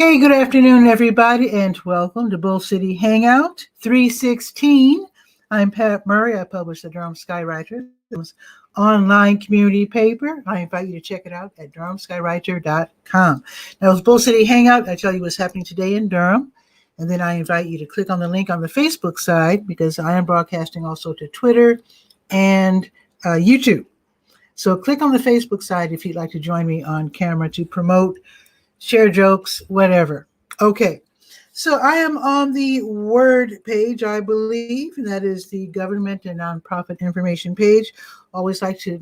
Hey, good afternoon, everybody, and welcome to Bull City Hangout 316. I'm Pat Murray. I publish the Durham 𝗕𝗨𝗟𝗟 online community paper. I invite you to check it out at durham_𝗕𝗨𝗟.com. Now, with Bull City Hangout, I tell you what's happening today in Durham, and then I invite you to click on the link on the Facebook side because I am broadcasting also to Twitter and YouTube. So click on the Facebook side if you'd like to join me on camera to promote, share jokes, whatever. Okay, so I am on the Word page, I believe. That is the government and nonprofit information page. Always like to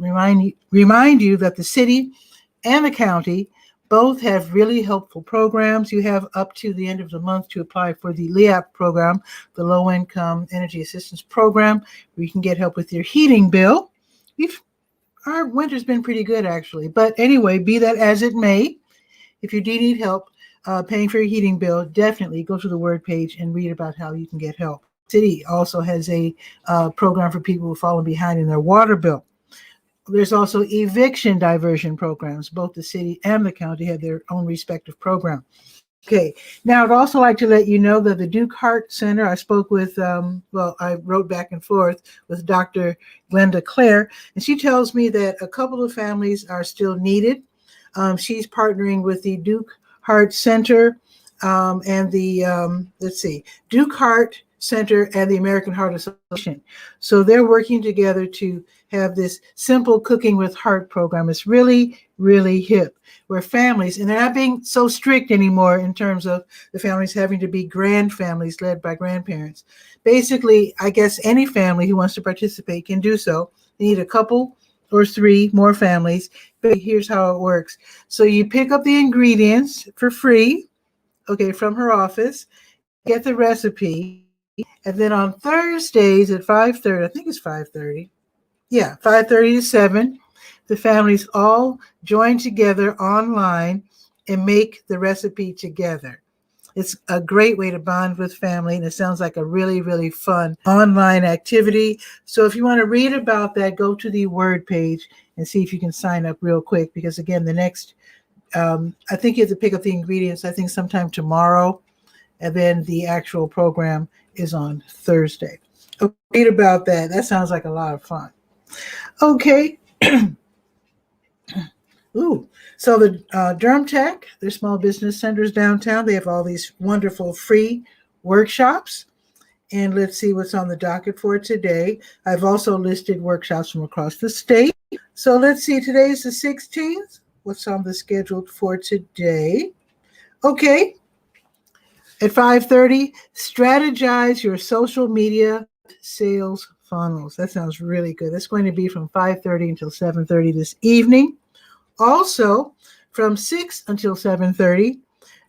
remind you that the city and the county both have really helpful programs. You have up to the end of the month to apply for the LEAP program, the Low Income Energy Assistance Program, where you can get help with your heating bill. Our winter's been pretty good, actually. But anyway, be that as it may, if you do need help paying for your heating bill, definitely go to the Word page and read about how you can get help. The city also has a program for people who have fallen behind in their water bill. There's also eviction diversion programs. Both the city and the county have their own respective program. Okay, now I'd also like to let you know that the Duke Heart Center, I spoke with, I wrote back and forth with Dr. Glenda Clare, and she tells me that a couple of families are still needed. She's partnering with the Duke Heart Center and the, Duke Heart Center and the American Heart Association. So they're working together to have this simple cooking with heart program. It's really, really hip, where families, and they're not being so strict anymore in terms of the families having to be grand families led by grandparents. Basically, I guess any family who wants to participate can do so. They need a couple or three more families, but here's how it works. So you pick up the ingredients for free, okay, from her office, get the recipe, and then on Thursdays at 5:30, I think it's 5:30, 5:30 to 7, the families all join together online and make the recipe together. It's a great way to bond with family, and it sounds like a really, really fun online activity. So if you want to read about that, go to the Word page and see if you can sign up real quick, because again, the next, I think you have to pick up the ingredients, I think sometime tomorrow, and then the actual program is on Thursday. Okay, read about that. That sounds like a lot of fun. Okay. Ooh, so the Durham Tech, their small business centers downtown, they have all these wonderful free workshops. And let's see what's on the docket for today. I've also listed workshops from across the state. So let's see, today's the 16th. What's on the schedule for today? Okay, at 5:30, strategize your social media sales funnels. That sounds really good. That's going to be from 5:30 until 7:30 this evening. Also, from 6 until 7:30,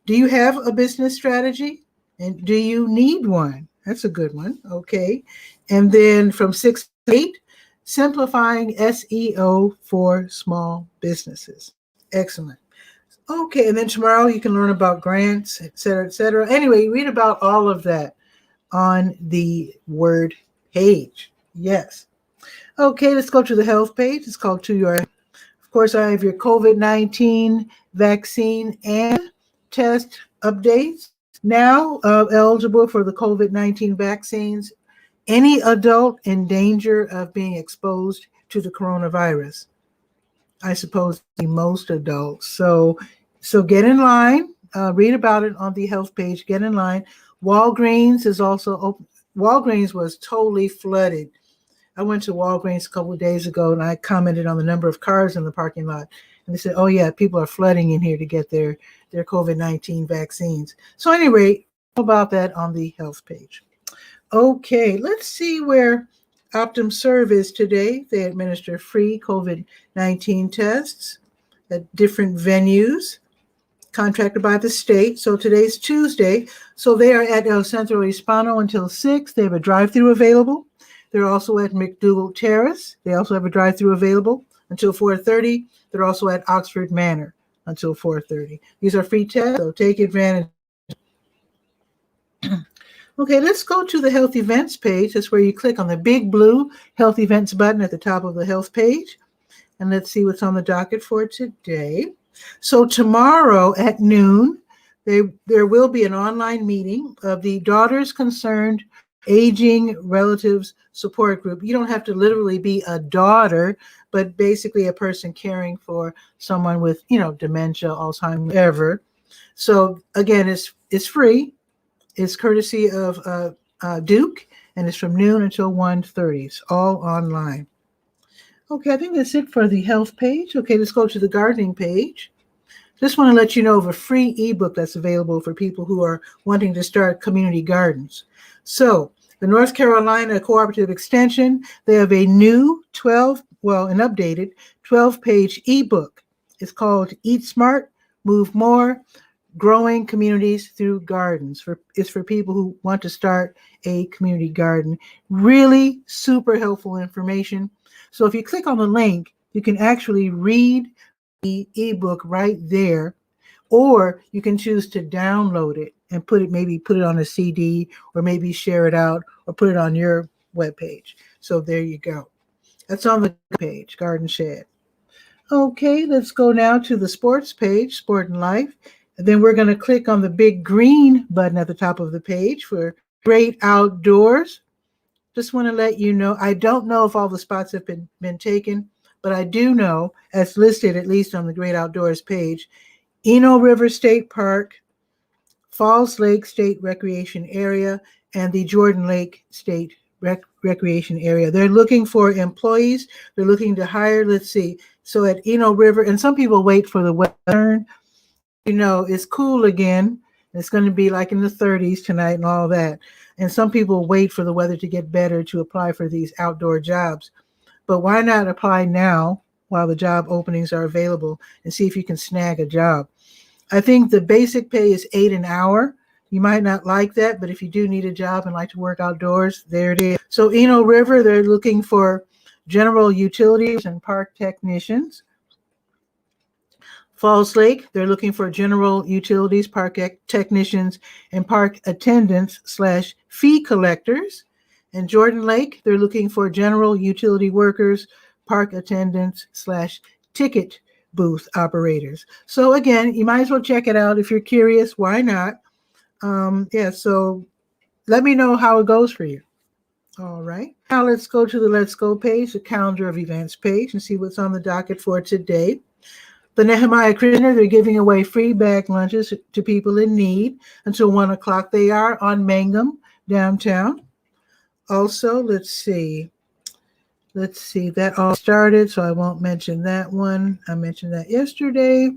do you have a business strategy? And do you need one? That's a good one. Okay. And then from 6 to 8, simplifying SEO for small businesses. Excellent. Okay. And then tomorrow you can learn about grants, et cetera, et cetera. Anyway, read about all of that on the Word page. Yes. Okay. Let's go to the health page. It's called To Your. Of course, I have your COVID-19 vaccine and test updates. Now eligible for the COVID-19 vaccines, any adult in danger of being exposed to the coronavirus. I suppose most adults. So get in line. Read about it on the health page. Get in line. Walgreens is also open. Walgreens was totally flooded. I went to Walgreens a couple of days ago, and I commented on the number of cars in the parking lot. And they said, oh, yeah, people are flooding in here to get their COVID-19 vaccines. So anyway, about that on the health page. Okay, let's see where OptumServe is today. They administer free COVID-19 tests at different venues contracted by the state. So today's Tuesday. So they are at El Centro Hispano until 6. They have a drive-thru available. They're also at McDougal Terrace. They also have a drive-thru available until 4:30. They're also at Oxford Manor until 4:30. These are free tests, so take advantage. Okay, let's go to the health events page. That's where you click on the big blue health events button at the top of the health page. And let's see what's on the docket for today. So tomorrow at noon, There will be an online meeting of the Daughters Concerned Aging Relatives Support Group. You don't have to literally be a daughter, but basically a person caring for someone with, dementia, Alzheimer's, whatever. So again, it's free. It's courtesy of Duke, and it's from noon until 1:30. It's all online. Okay, I think that's it for the health page. Okay, let's go to the gardening page. Just want to let you know of a free ebook that's available for people who are wanting to start community gardens. So the North Carolina Cooperative Extension, they have a new an updated 12-page ebook. It's called Eat Smart, Move More, Growing Communities Through Gardens. It's for people who want to start a community garden. Really super helpful information. So if you click on the link, you can actually read the ebook right there, or you can choose to download it and put it on a CD, or maybe share it out or put it on your webpage. So there you go. That's on the page, Garden Shed. Okay, let's go now to the sports page, Sport and Life. And then we're going to click on the big green button at the top of the page for Great Outdoors. Just want to let you know, I don't know if all the spots have been taken, but I do know, as listed at least on the Great Outdoors page, Eno River State Park, Falls Lake State Recreation Area, and the Jordan Lake State Recreation Area. They're looking for employees. They're looking to hire, let's see. So at Eno River, and some people wait for the weather. It's cool again. It's going to be like in the 30s tonight and all that. And some people wait for the weather to get better to apply for these outdoor jobs. But why not apply now while the job openings are available and see if you can snag a job? I think the basic pay is $8 an hour. You might not like that, but if you do need a job and like to work outdoors, there it is. So Eno River, they're looking for general utilities and park technicians. Falls Lake, they're looking for general utilities, park technicians, and park attendants / fee collectors. And Jordan Lake, they're looking for general utility workers, park attendants / ticket booth operators. So again, you might as well check it out if you're curious. Why not? So let me know how it goes for you. All right. Now let's go to the Let's Go page, the calendar of events page, and see what's on the docket for today. The Nehemiah Christian, they're giving away free bag lunches to people in need until 1 o'clock. They are on Mangum, downtown. Also, let's see, that all started, so I won't mention that one. I mentioned that yesterday.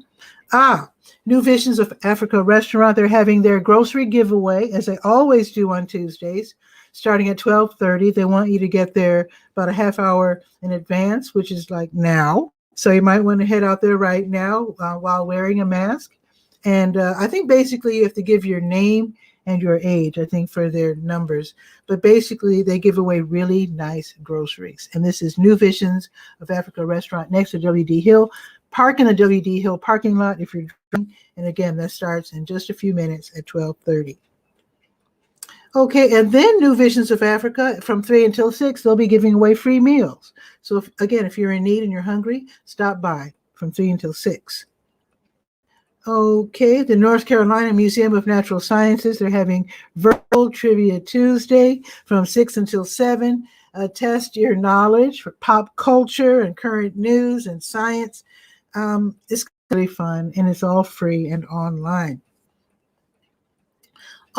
New Visions of Africa restaurant, they're having their grocery giveaway, as they always do on Tuesdays, starting at 12:30. They want you to get there about a half hour in advance, which is like now. So you might want to head out there right now while wearing a mask. And I think basically you have to give your name and your age, I think, for their numbers. But basically they give away really nice groceries. And this is New Visions of Africa restaurant next to W.D. Hill. Park in the W.D. Hill parking lot if you're driving. And again, that starts in just a few minutes at 12:30. Okay, and then New Visions of Africa from 3 until 6, they'll be giving away free meals. So if you're in need and you're hungry, stop by from 3 until 6. Okay, the North Carolina Museum of Natural Sciences, they're having Virtual Trivia Tuesday from 6 until 7. Test your knowledge for pop culture and current news and science. It's really fun, and it's all free and online.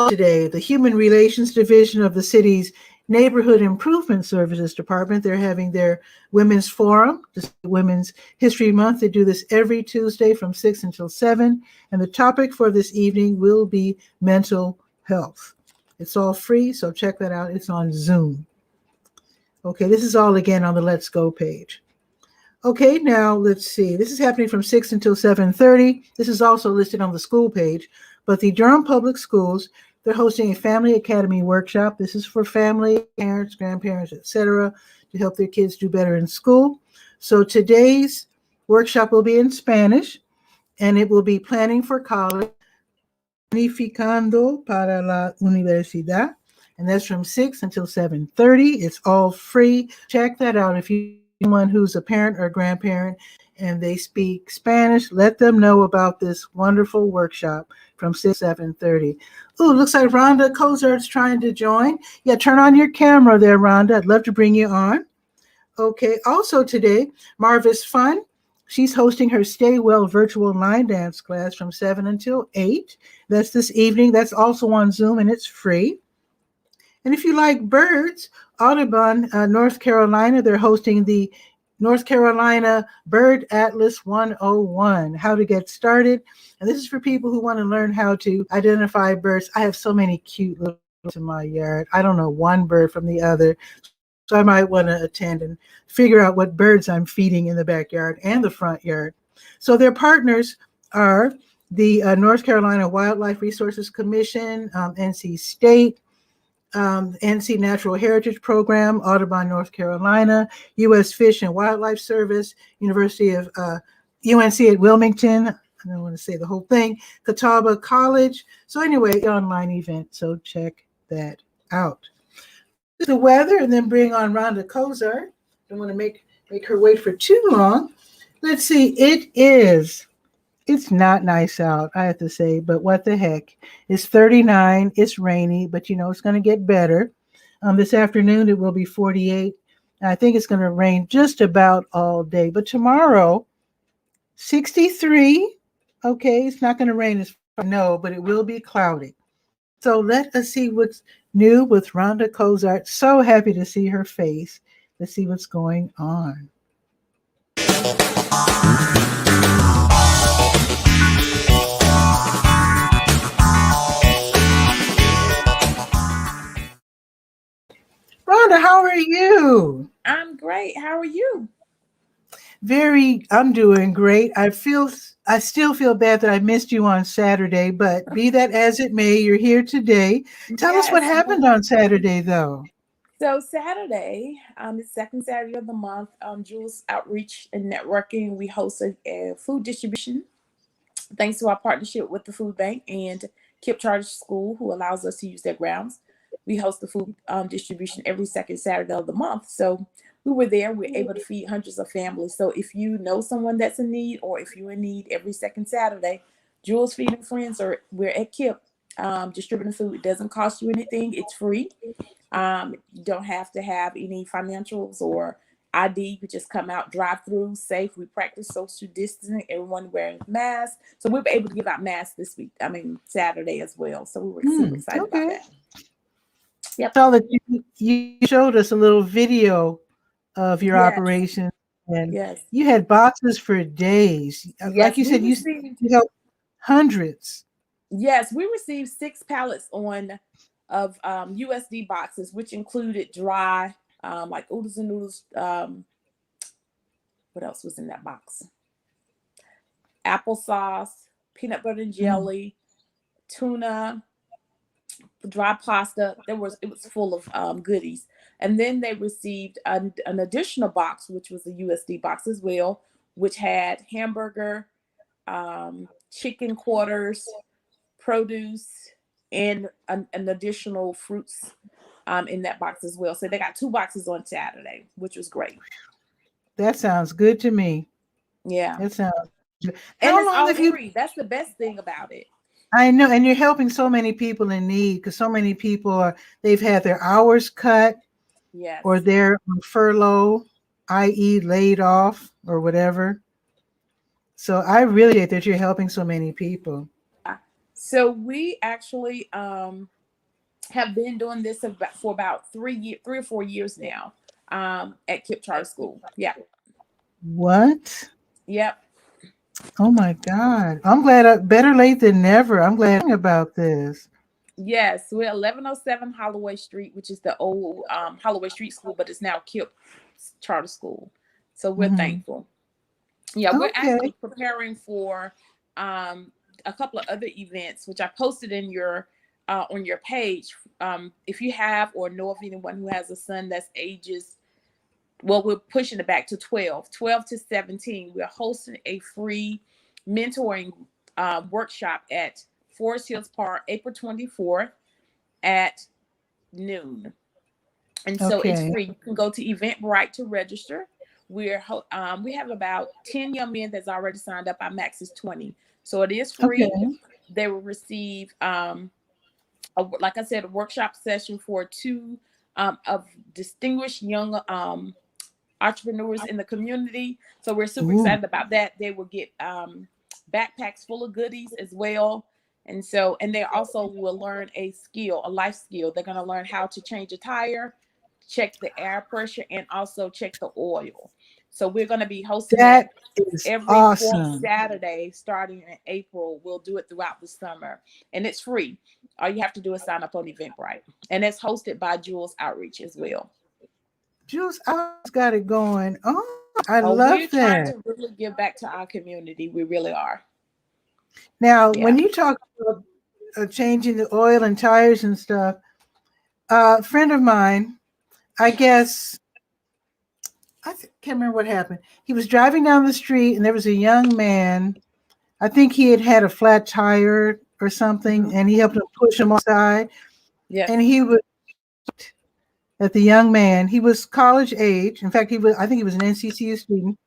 Today, the Human Relations Division of the city's Neighborhood Improvement Services Department, they're having their Women's Forum, this Women's History Month. They do this every Tuesday from 6 until 7, and the topic for this evening will be mental health. It's all free, so check that out. It's on Zoom. Okay, this is all again on the Let's Go page. Okay, now let's see. This is happening from 6 until 7:30. This is also listed on the school page. But the Durham Public Schools, they're hosting a Family Academy workshop. This is for family, parents, grandparents, etc., to help their kids do better in school. So today's workshop will be in Spanish, and it will be planning for college, planificando para la universidad, and that's from 6 until 7:30. It's all free. Check that out if you're someone who's a parent or grandparent and they speak Spanish. Let them know about this wonderful workshop from 6 to 7:30. Ooh, looks like Rhonda 𝗕𝗟𝗟 trying to join. Yeah, turn on your camera there, Rhonda. I'd love to bring you on. Okay, also today, Marvis Fun. She's hosting her Stay Well virtual line dance class from 7 until 8. That's this evening. That's also on Zoom, and it's free. And if you like birds, Audubon, North Carolina, they're hosting the North Carolina Bird Atlas 101, how to get started. And this is for people who want to learn how to identify birds. I have so many cute little birds in my yard. I don't know one bird from the other. So I might want to attend and figure out what birds I'm feeding in the backyard and the front yard. So their partners are the North Carolina Wildlife Resources Commission, NC State, NC Natural Heritage Program, Audubon, North Carolina, U.S. Fish and Wildlife Service, University of UNC at Wilmington. I don't want to say the whole thing. Catawba College. So anyway, online event. So check that out. The weather, and then bring on Rhonda 𝗕𝗟𝗟. Don't want to make her wait for too long. Let's see. It's not nice out, I have to say, but what the heck. It's 39. It's rainy, but it's going to get better. This afternoon, it will be 48. I think it's going to rain just about all day. But tomorrow, 63. Okay, it's not going to rain as far, no, but it will be cloudy. So let us see what's new with Rhonda 𝗕𝗟𝗟. So happy to see her face. Let's see what's going on. Rhonda, how are you? I'm great. How are you? I'm doing great. I still feel bad that I missed you on Saturday, but be that as it may, you're here today. Tell us what happened on Saturday, though. So Saturday, the second Saturday of the month, Jules Outreach and Networking, we hosted a food distribution thanks to our partnership with the food bank and KIPP Charter School, who allows us to use their grounds. We host the food distribution every second Saturday of the month. So we were there. We're able to feed hundreds of families. So if you know someone that's in need, or if you're in need, every second Saturday, Jules Feeding Friends, or we're at KIPP distributing food. It doesn't cost you anything. It's free. You don't have to have any financials or ID. You just come out, drive through, safe. We practice social distancing. Everyone wearing masks. So we were able to give out masks this week. Saturday as well. So we were super excited about that. Yep. I saw that you showed us a little video of your operation, and you had boxes for days. Like you said, you helped hundreds. Yes, we received 6 pallets of USD boxes, which included dry, like oodles and noodles. What else was in that box? Applesauce, peanut butter and jelly, tuna, dry pasta. It was full of goodies. And then they received an additional box, which was a USD box as well, which had hamburger, chicken quarters, produce, and an additional fruits in that box as well. So they got 2 boxes on Saturday, which was great. That sounds good to me. Yeah. That sounds good. And it's all free. That's the best thing about it. I know, and you're helping so many people in need, because so many people they've had their hours cut, or they're on furlough, i.e. laid off or whatever. So I really appreciate that you're helping so many people. So we actually have been doing this for about 3 or 4 years now at KIPP Charter School. Yeah. What? Yep. Oh my God. I'm glad. Better late than never. I'm glad about this. Yes, we're 1107 Holloway Street, which is the old Holloway Street School, but it's now KIPP Charter School. So we're thankful. Yeah, we're actually preparing for a couple of other events, which I posted in your on your page. If you have or know of anyone who has a son that's ages, well, we're pushing it back to 12 to 17. We're hosting a free mentoring workshop at Forest Hills Park, April 24th at noon. And so it's free. You can go to Eventbrite to register. we have about 10 young men that's already signed up. Our max is 20. So it is Okay. free. They will receive, like I said, a workshop session for two of distinguished young entrepreneurs in the community. So we're super Ooh. excited about that. They will get backpacks full of goodies as well. And they also will learn a skill, a life skill. They're going to learn how to change a tire, check the air pressure, and also check the oil. So we're going to be hosting That that is every fourth awesome. Saturday starting in April. We'll do it throughout the summer, and it's free. All you have to do is sign up on Eventbrite, and it's hosted by Jules Outreach as well. Jules, I got it going. Oh, I We're love trying that. to really give back to our community. We really are. Now, Yeah. when you talk about changing the oil and tires and stuff, a friend of mine, I guess, can't remember what happened. He was driving down the street and there was a young man. I think he had a flat tire or something, and he helped him push him aside. Yes. And he was at the young man. He was college age. In fact, I think he was an NCCU student.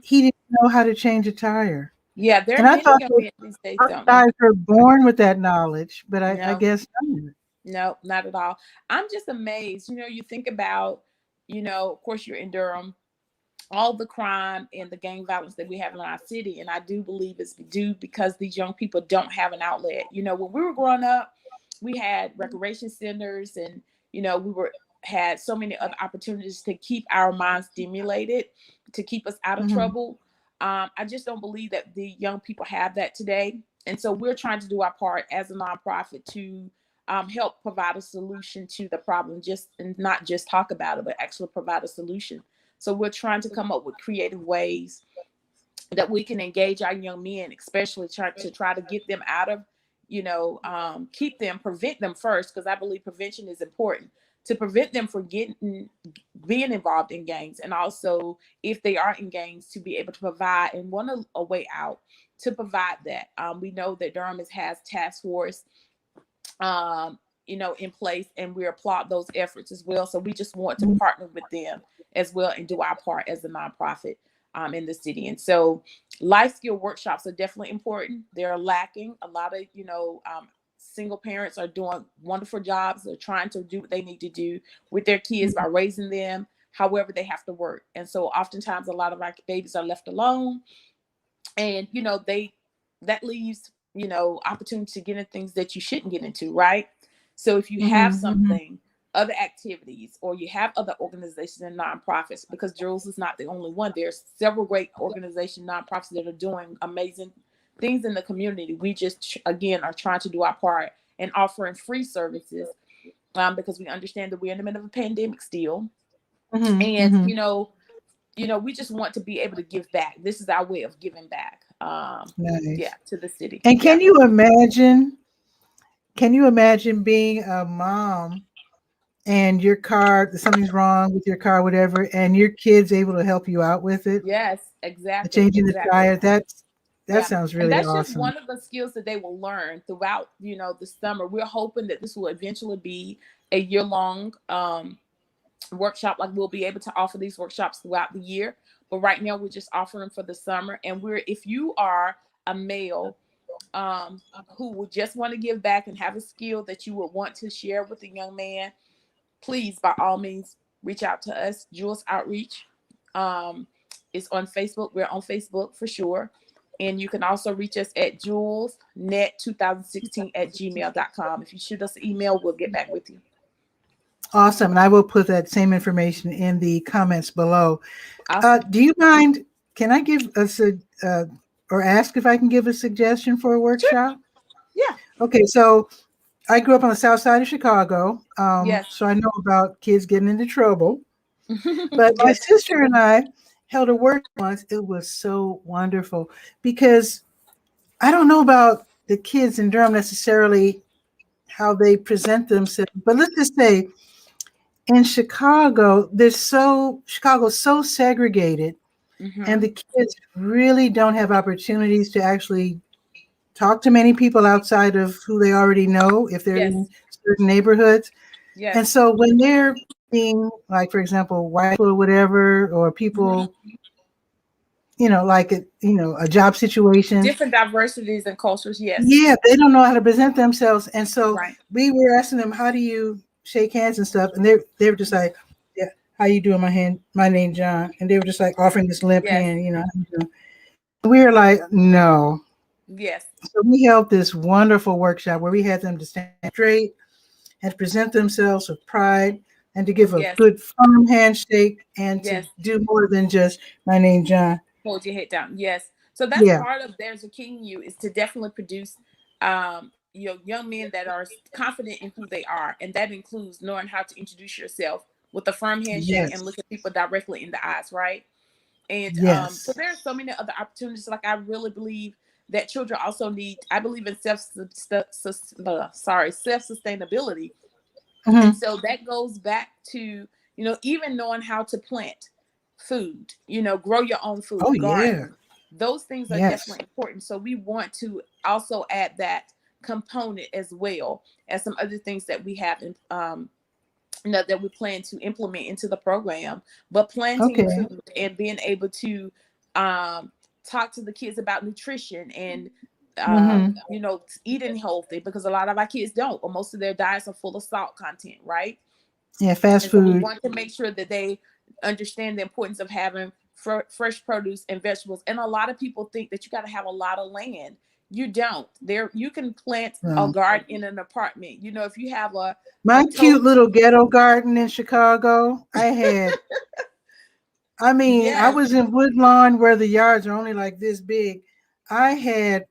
He didn't know how to change a tire. Yeah, there are And I many thought young men these days don't know. guys are born with that knowledge, but I No. guess not. No, not at all. I'm just amazed. You think about, of course, you're in Durham, all the crime and the gang violence that we have in our city. And I do believe it's due because these young people don't have an outlet. When we were growing up, we had recreation centers, and, had so many other opportunities to keep our minds stimulated, to keep us out of trouble. I just don't believe that the young people have that today. And so we're trying to do our part as a nonprofit to help provide a solution to the problem, and not just talk about it, but actually provide a solution. So we're trying to come up with creative ways that we can engage our young men, especially try to get them out of, prevent them first, because I believe prevention is important, to prevent them from being involved in gangs. And also, if they are in gangs, to be able to provide and want a way out to provide that. We know that Durham has task force, in place, and we applaud those efforts as well. So we just want to partner with them as well and do our part as a nonprofit in the city. And so life skill workshops are definitely important. They're lacking. A lot of, single parents are doing wonderful jobs. They're trying to do what they need to do with their kids by raising them. However, they have to work. And so oftentimes a lot of our babies are left alone, and, that leaves, opportunity to get into things that you shouldn't get into. Right. So if you have something, other activities, or you have other organizations and nonprofits, because Jules is not the only one. There's several great organizations, nonprofits that are doing amazing things in the community. We just, again, are trying to do our part and offering free services, because we understand that we're in the middle of a pandemic still. And, we just want to be able to give back. This is our way of giving back, Nice. to the city. And can you imagine being a mom and your car, something's wrong with your car, whatever, and your kid's able to help you out with it? Yes, exactly. Changing the tire. That sounds really and that's awesome. just one of the skills that they will learn throughout, the summer. We're hoping that this will eventually be a year-long workshop. Like, we'll be able to offer these workshops throughout the year, but right now we're just offering for the summer. And if you are a male who would just want to give back and have a skill that you would want to share with a young man, please, by all means, reach out to us. Jules Outreach is on Facebook. We're on Facebook for sure. And you can also reach us at julesnet2016@gmail.com. If you shoot us an email, we'll get back with you. Awesome. And I will put that same information in the comments below. Awesome. Do you mind, can I give or ask if I can give a suggestion for a workshop? Sure. Yeah. Okay. So I grew up on the south side of Chicago. Yes. So I know about kids getting into trouble. But my sister and I held a workshop once. It was so wonderful, because I don't know about the kids in Durham necessarily, how they present themselves, but let's just say in Chicago, Chicago's so segregated, and the kids really don't have opportunities to actually talk to many people outside of who they already know if they're in certain neighborhoods. Yes. And so when they're being, like, for example, white or whatever, or people, like a job situation. Different diversities and cultures. Yes. Yeah, they don't know how to present themselves. And so Right. we were asking them, how do you shake hands and stuff? And they were just like, yeah, how you doing? My name John. And they were just like offering this limp Yes. hand, how you doing? We were like, no. Yes. So we held this wonderful workshop where we had them to stand straight and present themselves with pride and to give a Yes. good firm handshake and to Yes. do more than just my name John. Hold your head down. Yes. So that's Yeah. part of There's a King in You, is to definitely produce young men that are confident in who they are. And that includes knowing how to introduce yourself with a firm handshake Yes. and look at people directly in the eyes, right? And so Yes. there are so many other opportunities. Like, I really believe that children also need, I believe in self-sustainability. And so that goes back to, even knowing how to plant food, grow your own food, Oh, yeah. garden. Those things are Yes. definitely important. So we want to also add that component as well as some other things that we have in, that we plan to implement into the program. But planting Okay. food and being able to talk to the kids about nutrition and eating healthy, because a lot of our kids don't, or most of their diets are full of salt content, right? Yeah, fast And so we food. want to make sure that they understand the importance of having fresh produce and vegetables. And a lot of people think that you got to have a lot of land. You don't. You can plant a garden in an apartment. If you have my cute little ghetto garden in Chicago, I Yes. was in Woodlawn where the yards are only like this big. I had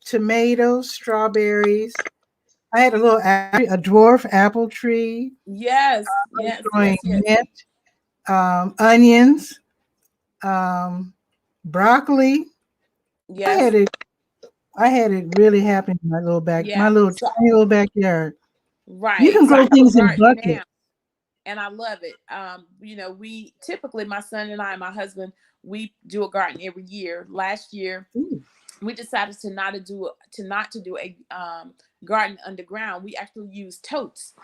tomatoes, strawberries. I had a dwarf apple tree. Yes. I was Yes. growing Yes. mint, onions, broccoli. Yes. I had it really happy in my little Yeah. tiny little backyard. You Right. can So I grow have a things in garden now, buckets. and I love it. We typically, my son and I, my husband, we do a garden every year. Last year, Ooh. we decided to not to do a garden underground. We actually used totes.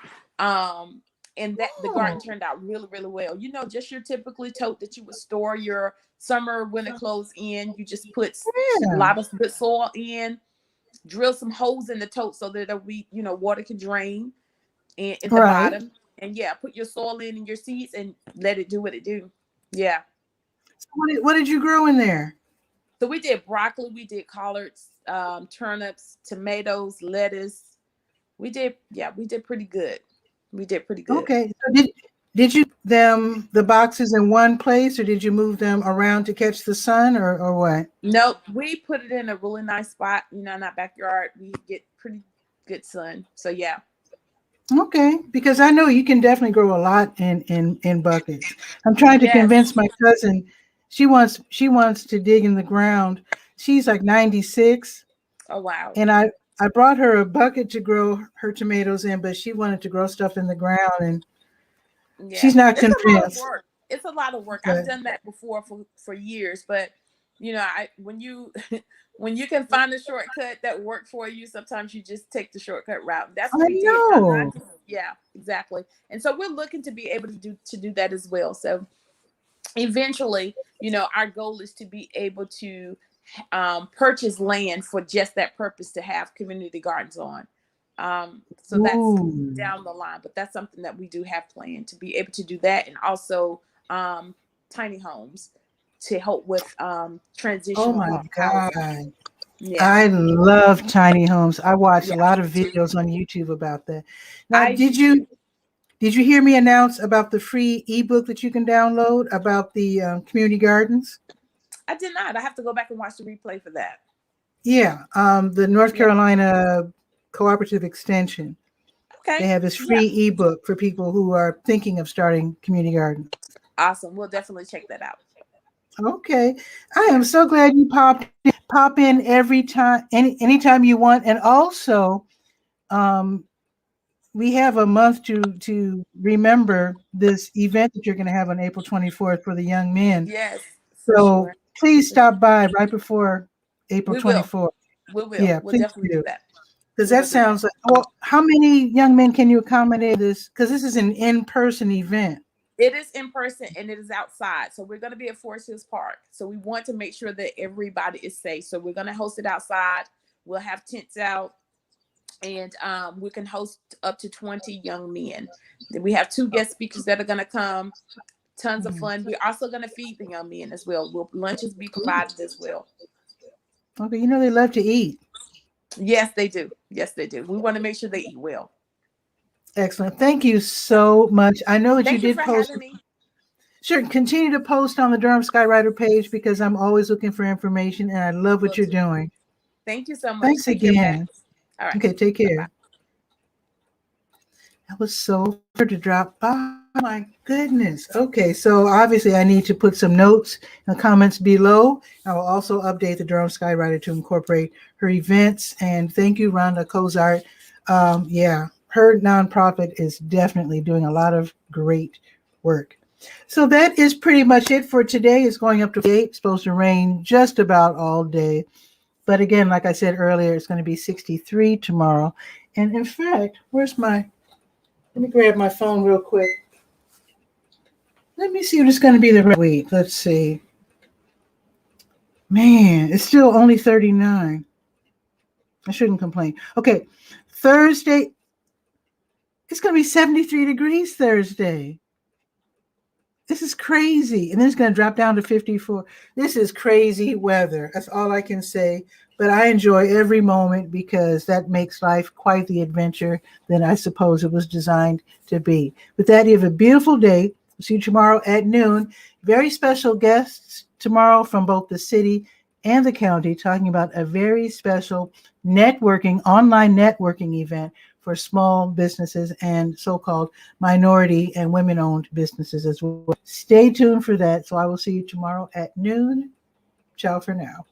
And that the garden turned out really, really well. Just your typically tote that you would store your summer, winter clothes in. You just put a Yeah. lot of good soil in, drill some holes in the tote so that water can drain at the Right. bottom. And yeah, put your soil in your seeds and let it do what it do. Yeah. So what did you grow in there? So we did broccoli, we did collards, turnips, tomatoes, lettuce. We did pretty good. We did pretty good. Okay. So did you the boxes in one place, or did you move them around to catch the sun, or what? Nope, we put it in a really nice spot, in our backyard. We get pretty good sun. So yeah. Okay, because I know you can definitely grow a lot in buckets. I'm trying to Yes. convince my cousin. She wants to dig in the ground. She's like 96, Oh wow. and I brought her a bucket to grow her tomatoes in, but she wanted to grow stuff in the ground, and Yeah. she's not It's a lot of convinced. work. It's a lot of work. But I've done that before for years, but when you when you can find a shortcut that worked for you, sometimes you just take the shortcut route. That's what I we did. know. Yeah, exactly. And so we're looking to be able to do that as well. So eventually, our goal is to be able to purchase land for just that purpose, to have community gardens on. So that's Ooh. down the line, but that's something that we do have planned, to be able to do that. And also tiny homes to help with Oh transitional my housing. God. Yeah. I love tiny homes. I watch a Yeah. lot of videos on YouTube about that. Now, I did do. you hear me announce about the free ebook that you can download about the community gardens? I did not. I have to go back and watch the replay for that. Yeah, the North Yeah. Carolina Cooperative Extension. Okay. They have this free ebook for people who are thinking of starting community gardens. Awesome. We'll definitely check that out. Okay, I am so glad you pop in every time, anytime you want, and also, we have a month to remember this event that you're going to have on April 24th for the young men. Yes, for So sure. please stop by right before April We will. 24th. We will. Yeah, We'll please definitely do. do that. Because We will that do that. sounds like, well, how many young men can you accommodate this? Because this is an in-person event. It is in person and it is outside. So we're going to be at Forest Hills Park. So we want to make sure that everybody is safe. So we're going to host it outside. We'll have tents out, and we can host up to 20 young men. Then we have 2 guest speakers that are going to come. Tons of fun. We're also going to feed the young men as well. Lunches be provided as well. Okay, you know they love to eat. Yes, they do. Yes, they do. We want to make sure they eat well. Excellent. Thank you so much. I know that Thank you you did for post. having me. Sure, continue to post on the Durham Skywriter page because I'm always looking for information and I love what you're doing. Thank you so much. Thanks Take care, again. Pat. All right. Okay, take care. Bye-bye. That was so hard to drop by. Oh my goodness. Okay, so obviously I need to put some notes and comments below. I will also update the Durham Skywriter to incorporate her events. And thank you, Rhonda 𝗕𝗓𝗟. Yeah, her nonprofit is definitely doing a lot of great work. So that is pretty much it for today. It's going up to 8. It's supposed to rain just about all day. But again, like I said earlier, it's going to be 63 tomorrow. And in fact, let me grab my phone real quick. Let me see if it's going to be the right week. Let's see. Man, it's still only 39. I shouldn't complain. Okay, Thursday, it's going to be 73 degrees Thursday. This is crazy. And then it's going to drop down to 54. This is crazy weather. That's all I can say. But I enjoy every moment because that makes life quite the adventure that I suppose it was designed to be. With that, you have a beautiful day. See you tomorrow at noon. Very special guests tomorrow from both the city and the county talking about a very special online networking event for small businesses and so-called minority and women-owned businesses as well. Stay tuned for that. So I will see you tomorrow at noon. Ciao for now.